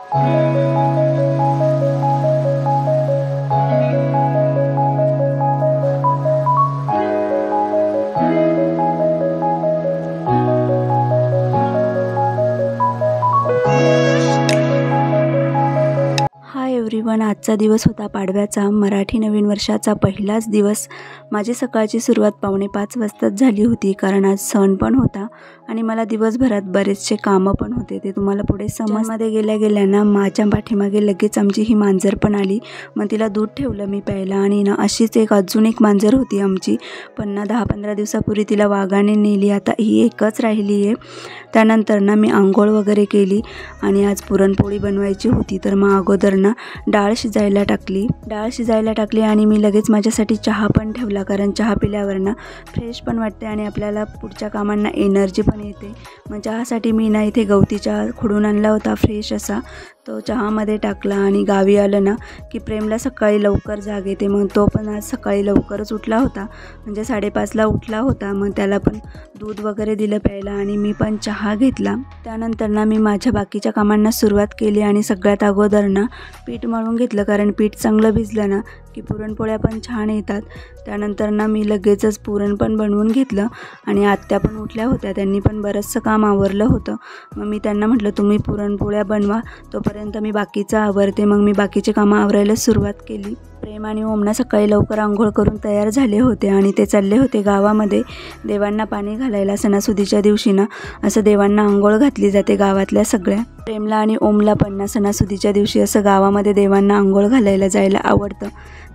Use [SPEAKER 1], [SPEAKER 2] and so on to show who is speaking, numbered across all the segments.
[SPEAKER 1] Hi everyone, आजचा दिवस होता पाडव्याचा, मराठी नवीन वर्षाचा पहिलाच दिवस। माझी सकाळची सुरुवात 4:45 वाजताच झाली होती, कारण आज सण पण होता आणि मला दिवसभरात बरेचसे कामं पण होते, ते तुम्हाला पुढे समजमध्ये गेल्या ना माझ्या पाठीमागे लगेच आमची ही मांजर पण आली। मग तिला दूध ठेवलं मी प्यायला आणि ना अशीच अजून एक मांजर होती आमची, पण ना 10-15 दिवसापूर्वी तिला वाघाने नेली, आता ही एकच राहिली आहे। त्यानंतर ना मी आंघोळ वगैरे केली आणि आज पुरणपोळी बनवायची होती, तर मग अगोदर ना डाळ शिजायला टाकली आणि मी लगेच माझ्यासाठी चहा पण ठेवला, कारण चहा पिल्यावर ना फ्रेश पण वाटते आणि आपल्याला पुढच्या कामांना एनर्जी पण येते। मग चहासाठी मी ना इथे गवती चहा खोडून आणला होता फ्रेश असा, तो चहामध्ये टाकला आणि गावी आलं ना की प्रेमला सकाळी लवकर जाग येते, मग तो पण आज सकाळी लवकरच उठला होता, म्हणजे 5:30ला उठला होता। मग त्याला पण दूध वगैरे दिलं प्यायला आणि मी पण चहा घेतला। त्यानंतर ना मी माझ्या बाकीच्या कामांना सुरुवात केली आणि सगळ्यात अगोदर ना पीठ मळून घेतलं, कारण पीठ चांगलं भिजलं ना की पुरणपोळ्या पण छान येतात। त्यानंतर ना मी लगेचच पुरण पण बनवून घेतलं आणि आत्या पण उठल्या होत्या, त्यांनी पण बरंचसं काम आवरलं होतं। मग मी त्यांना म्हटलं तुम्ही पुरणपोळ्या बनवा, तोपर्यंत मी बाकीचं आवरते। मग मी बाकीचे कामं आवरायला सुरुवात केली। प्रेम आणि ओमना सकाळी लवकर आंघोळ करून तयार झाले होते आणि ते चालले होते गावामध्ये देवांना पाणी घालायला। सणासुदीच्या दिवशी ना असं देवांना आंघोळ घातली जाते गावातल्या सगळ्या। प्रेमला आणि ओमला पण ना सणासुदीच्या दिवशी असं गावामध्ये देवांना आंघोळ घालायला जायला आवडतं।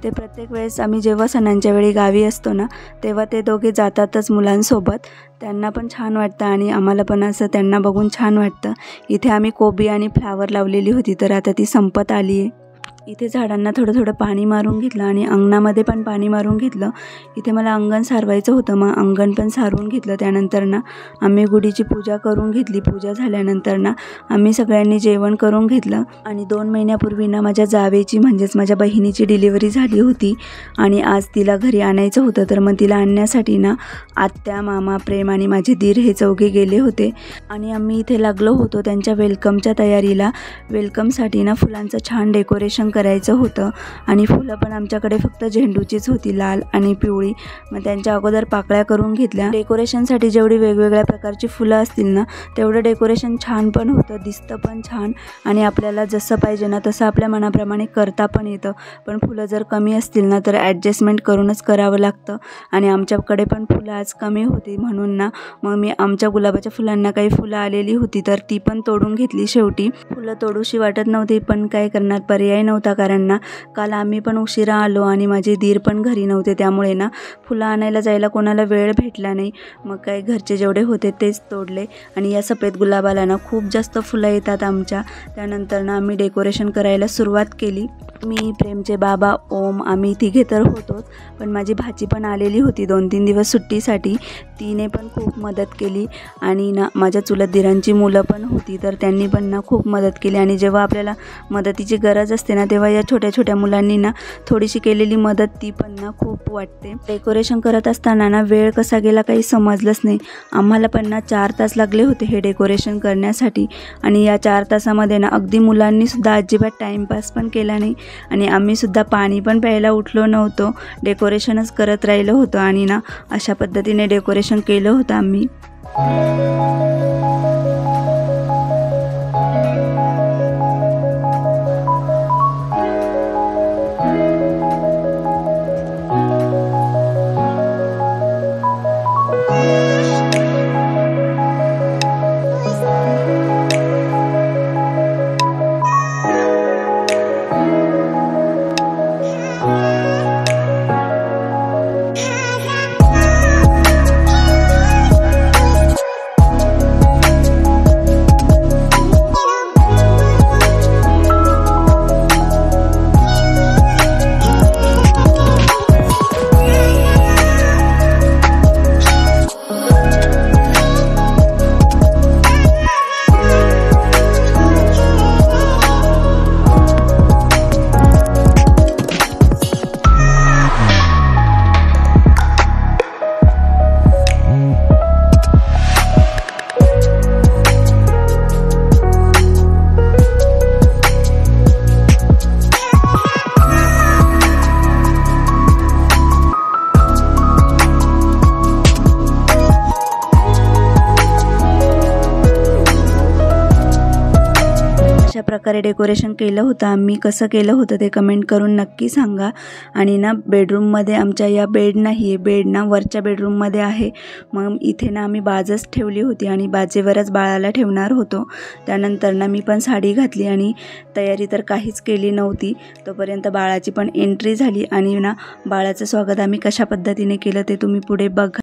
[SPEAKER 1] ते प्रत्येक वेळेस आम्ही जेव्हा सणांच्या वेळी गावी असतो ना तेव्हा ते दोघे जातातच मुलांसोबत, त्यांना पण छान वाटतं आणि आम्हाला पण असं त्यांना बघून छान वाटतं। इथे आम्ही कोबी आणि फ्लावर लावलेली होती, तर आता ती संपत आली आहे। इथे झाडांना थोडं थोडं पाणी मारून घेतलं आणि अंगणामध्ये पण पाणी मारून घेतलं। इथे मला अंगण सारवायचं होतं, मग अंगण पण सारवून घेतलं। त्यानंतर ना आम्ही गुढीची पूजा करून घेतली। पूजा झाल्यानंतर ना आम्ही सगळ्यांनी जेवण करून घेतलं आणि 2 महिन्यापूर्वी ना माझ्या जावेची म्हणजेच माझ्या बहिणीची डिलिव्हरी झाली होती आणि आज तिला घरी आणायचं होतं, तर मग तिला आणण्यासाठी ना आत्या, मामा, प्रेम आणि माझे दीर हे चौघे गेले होते आणि आम्ही इथे लागलो होतो त्यांच्या वेलकमच्या तयारीला। वेलकमसाठी ना फुलांचं छान डेकोरेशन करायचं होतं आणि फुलं पण आमच्याकडे फक्त झेंडूचीच होती, लाल आणि पिवळी। मग त्यांच्या अगोदर पाकळ्या करून घेतल्या। डेकोरेशनसाठी जेवढी वेगवेगळ्या प्रकारची फुलं असतील ना तेवढं डेकोरेशन छान पण होतं, दिसतं पण छान आणि आपल्याला जसं पाहिजे ना तसं आपल्या मनाप्रमाणे करता पण येतं। पण फुलं जर कमी असतील ना तर ॲडजस्टमेंट करूनच करावं लागतं आणि आमच्याकडे पण फुलं आज कमी होती, म्हणून ना मग मी आमच्या गुलाबाच्या फुलांना काही फुलं आलेली होती तर ती पण तोडून घेतली। शेवटी फुलं तोडूशी वाटत नव्हती, पण काय करणार, पर्याय नव्हता, कारण ना काल आम्ही पण उशिरा आलो आणि माझे दीर पण घरी नव्हते, त्यामुळे ना फुलं आणायला जायला कोणाला वेळ भेटला नाही। मग काय घरचे जेवढे होते तेच तोडले आणि या सफेद गुलाबाला ना खूप जास्त फुलं येतात आमच्या। त्यानंतर ना आम्ही डेकोरेशन करायला सुरुवात केली। मी, प्रेमचे बाबा, ओम आम्ही तिघे तर होतोच, पण माझी भाची पण आलेली होती 2-3 दिवस सुट्टीसाठी, तिने पण खूप मदत केली आणि ना माझ्या चुलत दिरांची मुलं पण होती, तर त्यांनी पण ना खूप मदत केली आणि जेव्हा आपल्याला मदतीची गरज असते ना तेव्हा या छोट्या छोट्या मुलांनी ना थोडीशी केलेली मदत ती पण ना खूप वाटते। डेकोरेशन करत असताना ना वेळ कसा गेला काही समजलंच नाही। आम्हाला पण ना 4 तास लागले होते हे डेकोरेशन करण्यासाठी आणि या 4 तासामध्ये ना अगदी मुलांनी सुद्धा अजिबात टाईमपास पण केला नाही आणि आम्ही सुद्धा पाणी पण प्यायला उठलो नव्हतो, डेकोरेशनच करत राहिलो होतो आणि ना अशा पद्धतीने डेकोरेशन केलं होतं आम्ही। अशा प्रकारे डेकोरेशन केलं होतं आम्ही. कसं केलं होतं ते कमेंट करून नक्की सांगा. आणि ना बेडरूममध्ये आमच्या या बेड नाही आहे, बेड ना वरच्या बेडरूममध्ये आहे. मग इथे ना आम्ही बाजच ठेवली होती आणि बाजेवरच बाळाला ठेवणार होतो. त्यानंतर ना मी पण साडी घातली आणि तयारी तर काहीच केली नव्हती. तोपर्यंत बाळाची पण एंट्री झाली आणि ना बाळाचं स्वागत आम्ही कशा पद्धतीने केलं ते तुम्ही पुढे बघा.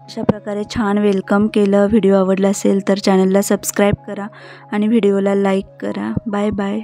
[SPEAKER 1] अशा प्रकारे छान वेलकम केलं. व्हिडिओ आवडला असेल तर चॅनलला सबस्क्राईब करा आणि व्हिडिओला लाईक करा. Bye bye.